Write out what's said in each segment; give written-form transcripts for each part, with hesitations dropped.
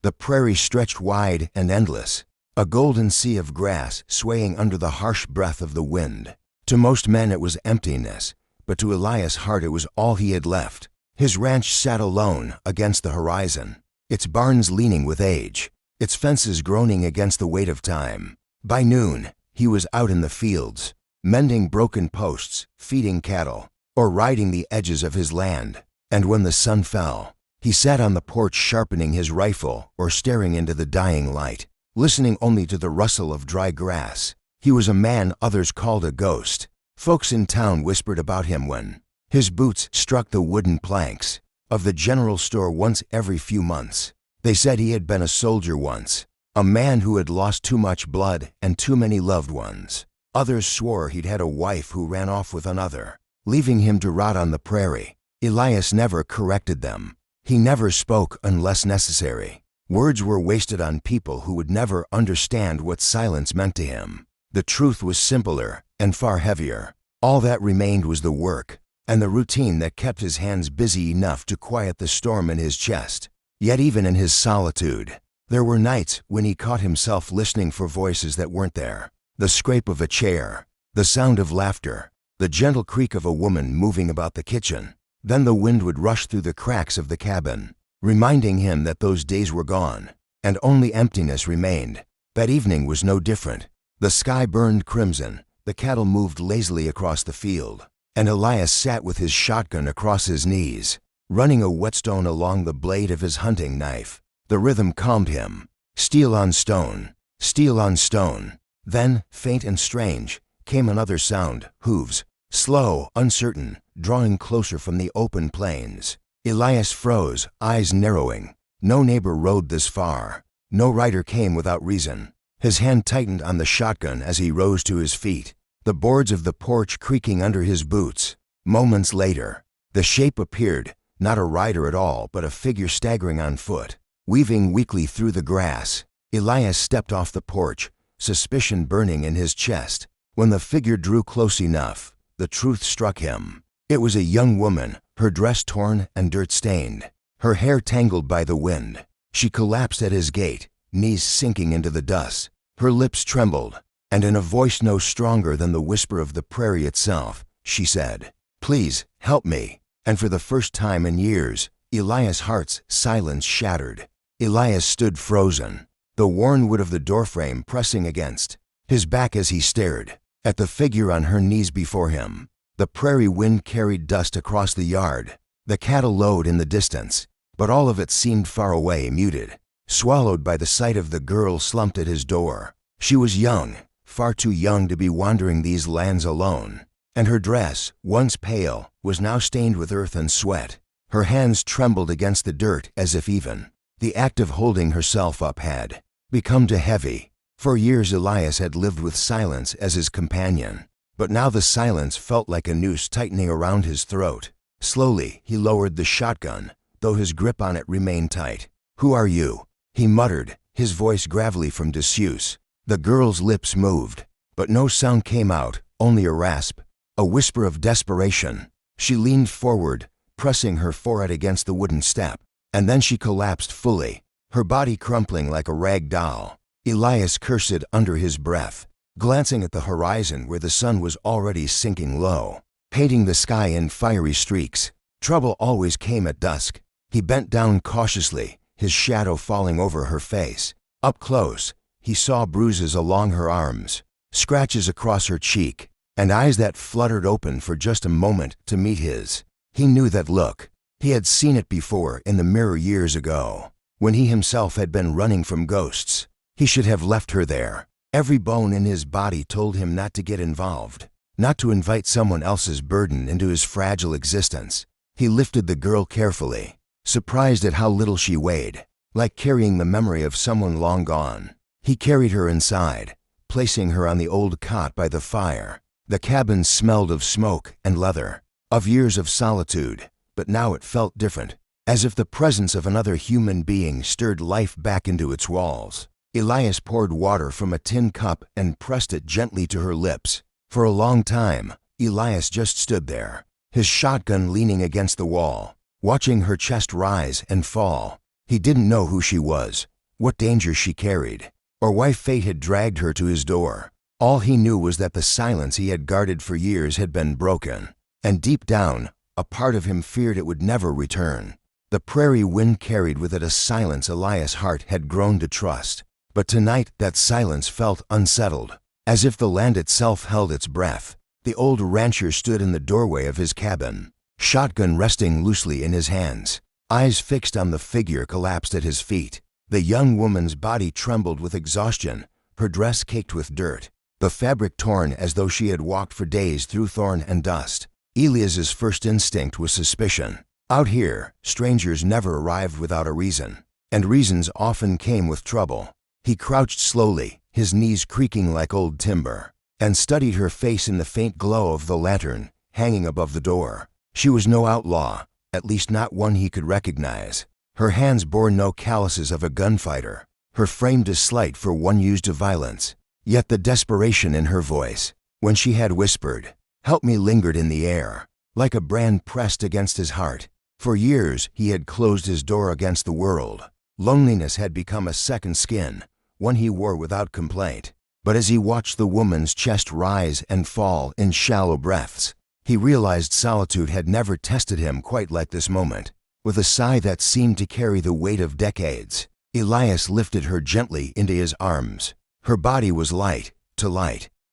The prairie stretched wide and endless, a golden sea of grass swaying under the harsh breath of the wind. To most men it was emptiness, but to Elias' heart it was all he had left. His ranch sat alone against the horizon, its barns leaning with age, its fences groaning against the weight of time. By noon, he was out in the fields, mending broken posts, feeding cattle, or riding the edges of his land. And when the sun fell, he sat on the porch sharpening his rifle or staring into the dying light, listening only to the rustle of dry grass. He was a man others called a ghost. Folks in town whispered about him when his boots struck the wooden planks of the general store once every few months. They said he had been a soldier once, a man who had lost too much blood and too many loved ones. Others swore he'd had a wife who ran off with another, leaving him to rot on the prairie. Elias never corrected them. He never spoke unless necessary. Words were wasted on people who would never understand what silence meant to him. The truth was simpler and far heavier. All that remained was the work and the routine that kept his hands busy enough to quiet the storm in his chest. Yet even in his solitude, there were nights when he caught himself listening for voices that weren't there. The scrape of a chair, the sound of laughter, the gentle creak of a woman moving about the kitchen. Then the wind would rush through the cracks of the cabin, reminding him that those days were gone, and only emptiness remained. That evening was no different. The sky burned crimson, the cattle moved lazily across the field, and Elias sat with his shotgun across his knees, running a whetstone along the blade of his hunting knife. The rhythm calmed him. Steel on stone, steel on stone. Then, faint and strange, came another sound, hooves, slow, uncertain, drawing closer from the open plains. Elias froze, eyes narrowing. No neighbor rode this far. No rider came without reason. His hand tightened on the shotgun as he rose to his feet, the boards of the porch creaking under his boots. Moments later, the shape appeared, not a rider at all, but a figure staggering on foot, weaving weakly through the grass. Elias stepped off the porch, suspicion burning in his chest. When the figure drew close enough, the truth struck him. It was a young woman, her dress torn and dirt-stained, her hair tangled by the wind. She collapsed at his gate, knees sinking into the dust. Her lips trembled, and in a voice no stronger than the whisper of the prairie itself, she said, "Please, help me." And for the first time in years, Elias' heart's silence shattered. Elias stood frozen, the worn wood of the doorframe pressing against his back as he stared at the figure on her knees before him. The prairie wind carried dust across the yard. The cattle lowed in the distance, but all of it seemed far away, muted, swallowed by the sight of the girl slumped at his door. She was young, far too young to be wandering these lands alone, and her dress, once pale, was now stained with earth and sweat. Her hands trembled against the dirt as if even the act of holding herself up had become too heavy. For years Elias had lived with silence as his companion, but now the silence felt like a noose tightening around his throat. Slowly, he lowered the shotgun, though his grip on it remained tight. "Who are you?" he muttered, his voice gravelly from disuse. The girl's lips moved, but no sound came out, only a rasp, a whisper of desperation. She leaned forward, pressing her forehead against the wooden step, and then she collapsed fully, her body crumpling like a rag doll. Elias cursed under his breath, glancing at the horizon where the sun was already sinking low, painting the sky in fiery streaks. Trouble always came at dusk. He bent down cautiously, his shadow falling over her face. Up close, he saw bruises along her arms, scratches across her cheek, and eyes that fluttered open for just a moment to meet his. He knew that look. He had seen it before in the mirror years ago, when he himself had been running from ghosts. He should have left her there. Every bone in his body told him not to get involved, not to invite someone else's burden into his fragile existence. He lifted the girl carefully, surprised at how little she weighed, like carrying the memory of someone long gone. He carried her inside, placing her on the old cot by the fire. The cabin smelled of smoke and leather, of years of solitude, but now it felt different, as if the presence of another human being stirred life back into its walls. Elias poured water from a tin cup and pressed it gently to her lips. For a long time, Elias just stood there, his shotgun leaning against the wall, watching her chest rise and fall. He didn't know who she was, what danger she carried, or why fate had dragged her to his door. All he knew was that the silence he had guarded for years had been broken, and deep down, a part of him feared it would never return. The prairie wind carried with it a silence Elias' heart had grown to trust, but tonight that silence felt unsettled, as if the land itself held its breath. The old rancher stood in the doorway of his cabin, shotgun resting loosely in his hands, eyes fixed on the figure collapsed at his feet. The young woman's body trembled with exhaustion, her dress caked with dirt, the fabric torn as though she had walked for days through thorn and dust. Elias's first instinct was suspicion. Out here, strangers never arrived without a reason, and reasons often came with trouble. He crouched slowly, his knees creaking like old timber, and studied her face in the faint glow of the lantern hanging above the door. She was no outlaw, at least not one he could recognize. Her hands bore no calluses of a gunfighter, her frame too slight for one used to violence. Yet the desperation in her voice, when she had whispered, "Help me," lingered in the air, like a brand pressed against his heart. For years he had closed his door against the world. Loneliness had become a second skin, one he wore without complaint. But as he watched the woman's chest rise and fall in shallow breaths, he realized solitude had never tested him quite like this moment. With a sigh that seemed to carry the weight of decades, Elias lifted her gently into his arms. Her body was light,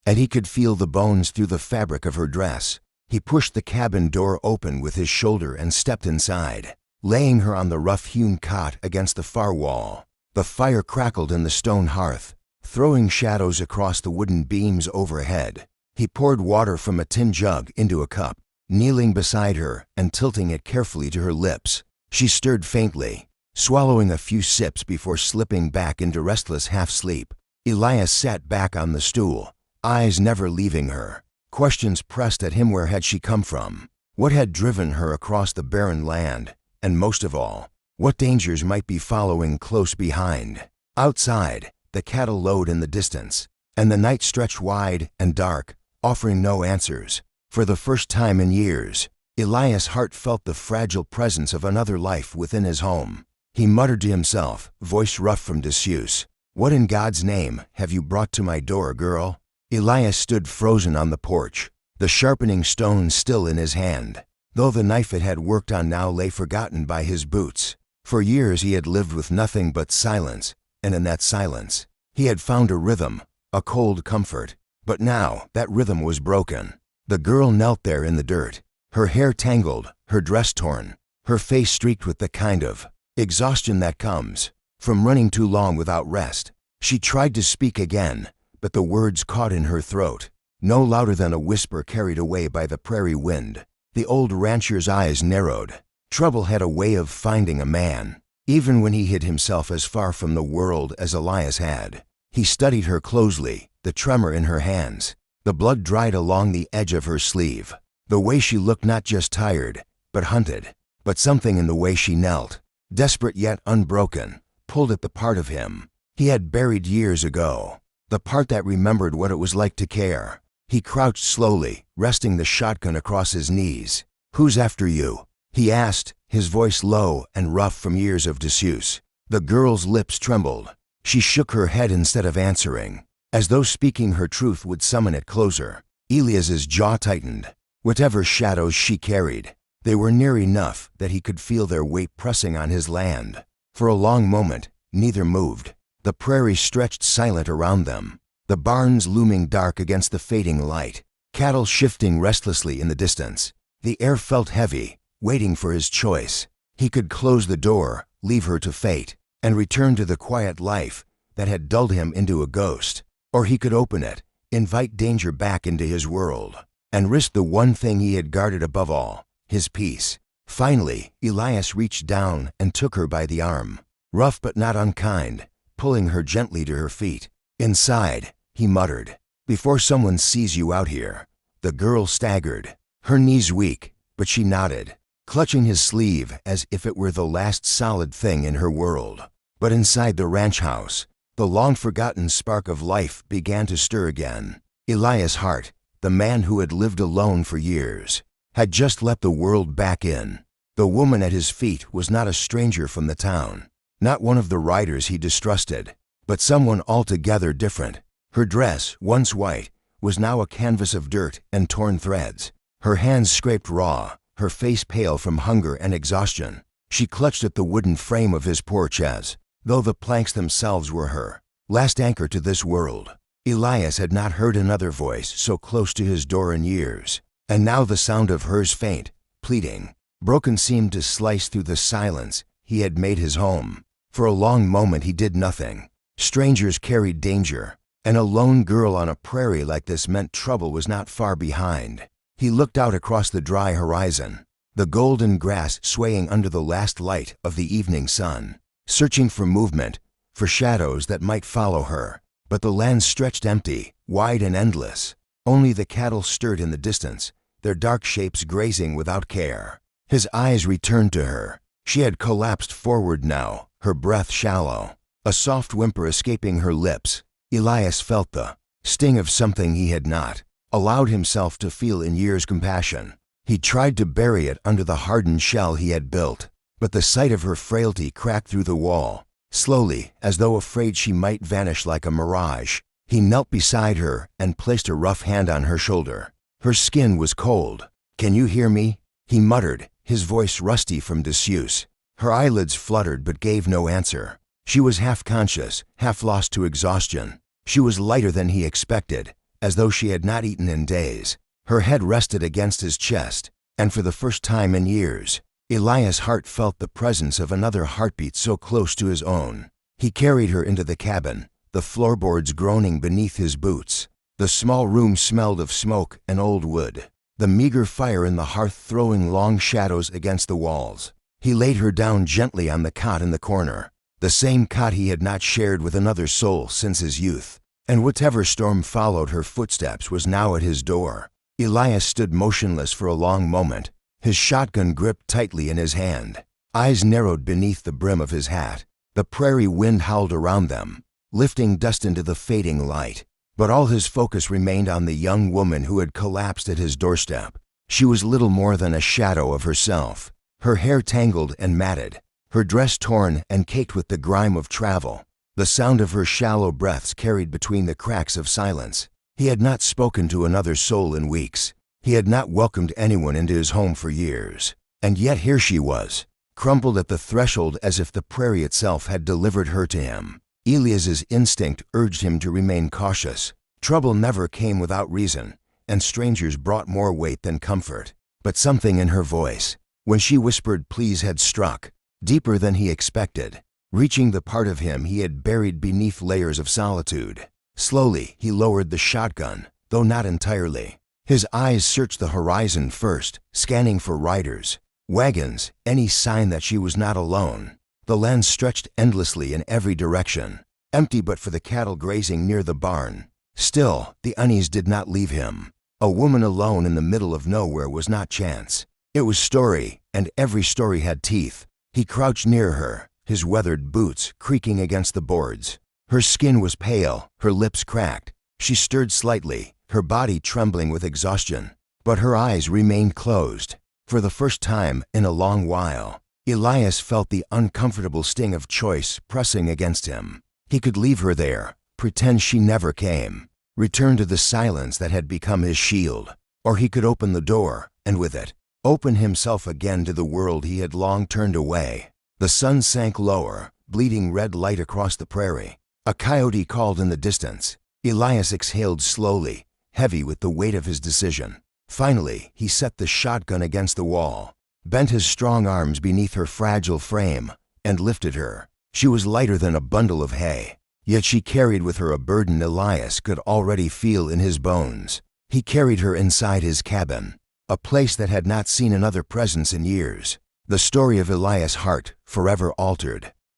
and he could feel the bones through the fabric of her dress. He pushed the cabin door open with his shoulder and stepped inside, laying her on the rough-hewn cot against the far wall. The fire crackled in the stone hearth, throwing shadows across the wooden beams overhead. He poured water from a tin jug into a cup, kneeling beside her and tilting it carefully to her lips. She stirred faintly, swallowing a few sips before slipping back into restless half-sleep. Elias sat back on the stool, eyes never leaving her. Questions pressed at him. Where had she come from? What had driven her across the barren land? And most of all, what dangers might be following close behind? Outside, the cattle lowed in the distance, and the night stretched wide and dark, offering no answers. For the first time in years, Elias' heart felt the fragile presence of another life within his home. He muttered to himself, voice rough from disuse, "What in God's name have you brought to my door, girl?" Elias stood frozen on the porch, the sharpening stone still in his hand, though the knife it had worked on now lay forgotten by his boots. For years he had lived with nothing but silence, and in that silence, he had found a rhythm, a cold comfort. But now that rhythm was broken. The girl knelt there in the dirt, her hair tangled, her dress torn, her face streaked with the kind of exhaustion that comes from running too long without rest. She tried to speak again, but the words caught in her throat, no louder than a whisper carried away by the prairie wind. The old rancher's eyes narrowed. Trouble had a way of finding a man, even when he hid himself as far from the world as Elias had. He studied her closely, the tremor in her hands, the blood dried along the edge of her sleeve, the way she looked not just tired, but hunted. But something in the way she knelt, desperate yet unbroken, pulled at the part of him he had buried years ago, the part that remembered what it was like to care. He crouched slowly, resting the shotgun across his knees. "Who's after you?" he asked, his voice low and rough from years of disuse. The girl's lips trembled. She shook her head instead of answering, as though speaking her truth would summon it closer. Elias's jaw tightened. Whatever shadows she carried, they were near enough that he could feel their weight pressing on his land. For a long moment, neither moved. The prairie stretched silent around them, the barns looming dark against the fading light, cattle shifting restlessly in the distance. The air felt heavy, waiting for his choice. He could close the door, leave her to fate, and return to the quiet life that had dulled him into a ghost. Or he could open it, invite danger back into his world, and risk the one thing he had guarded above all, his peace. Finally, Elias reached down and took her by the arm, rough but not unkind, pulling her gently to her feet. "Inside," he muttered, "before someone sees you out here." The girl staggered, her knees weak, but she nodded, clutching his sleeve as if it were the last solid thing in her world. But inside the ranch house, the long-forgotten spark of life began to stir again. Elias Hart, the man who had lived alone for years, had just let the world back in. The woman at his feet was not a stranger from the town. Not one of the riders he distrusted, but someone altogether different. Her dress, once white, was now a canvas of dirt and torn threads. Her hands scraped raw, her face pale from hunger and exhaustion. She clutched at the wooden frame of his porch as though the planks themselves were her last anchor to this world. Elias had not heard another voice so close to his door in years, and now the sound of hers, faint, pleading, broken, seemed to slice through the silence he had made his home. For a long moment he did nothing. Strangers carried danger, and a lone girl on a prairie like this meant trouble was not far behind. He looked out across the dry horizon, the golden grass swaying under the last light of the evening sun, searching for movement, for shadows that might follow her. But the land stretched empty, wide and endless. Only the cattle stirred in the distance, their dark shapes grazing without care. His eyes returned to her. She had collapsed forward now, her breath shallow, a soft whimper escaping her lips. Elias felt the sting of something he had not allowed himself to feel in years. Compassion. He tried to bury it under the hardened shell he had built, but the sight of her frailty cracked through the wall. Slowly, as though afraid she might vanish like a mirage, he knelt beside her and placed a rough hand on her shoulder. Her skin was cold. "Can you hear me?" he muttered, his voice rusty from disuse. Her eyelids fluttered but gave no answer. She was half conscious, half lost to exhaustion. She was lighter than he expected, as though she had not eaten in days. Her head rested against his chest, and for the first time in years, Elias' heart felt the presence of another heartbeat so close to his own. He carried her into the cabin, the floorboards groaning beneath his boots. The small room smelled of smoke and old wood, the meager fire in the hearth throwing long shadows against the walls. He laid her down gently on the cot in the corner, the same cot he had not shared with another soul since his youth. And whatever storm followed her footsteps was now at his door. Elias stood motionless for a long moment, his shotgun gripped tightly in his hand. Eyes narrowed beneath the brim of his hat. The prairie wind howled around them, lifting dust into the fading light. But all his focus remained on the young woman who had collapsed at his doorstep. She was little more than a shadow of herself, her hair tangled and matted, her dress torn and caked with the grime of travel. The sound of her shallow breaths carried between the cracks of silence. He had not spoken to another soul in weeks. He had not welcomed anyone into his home for years. And yet here she was, crumpled at the threshold as if the prairie itself had delivered her to him. Elias's instinct urged him to remain cautious. Trouble never came without reason, and strangers brought more weight than comfort. But something in her voice, when she whispered please, had struck deeper than he expected, reaching the part of him he had buried beneath layers of solitude. Slowly, he lowered the shotgun, though not entirely. His eyes searched the horizon first, scanning for riders, wagons, any sign that she was not alone. The land stretched endlessly in every direction, empty but for the cattle grazing near the barn. Still, the unease did not leave him. A woman alone in the middle of nowhere was not chance. It was story, and every story had teeth. He crouched near her, his weathered boots creaking against the boards. Her skin was pale, her lips cracked. She stirred slightly, her body trembling with exhaustion, but her eyes remained closed. For the first time in a long while, Elias felt the uncomfortable sting of choice pressing against him. He could leave her there, pretend she never came, return to the silence that had become his shield, or he could open the door, and with it, open himself again to the world he had long turned away. The sun sank lower, bleeding red light across the prairie. A coyote called in the distance. Elias exhaled slowly, heavy with the weight of his decision. Finally, he set the shotgun against the wall, bent his strong arms beneath her fragile frame, and lifted her. She was lighter than a bundle of hay, yet she carried with her a burden Elias could already feel in his bones. He carried her inside his cabin, a place that had not seen another presence in years. The story of Elias' heart, forever altered.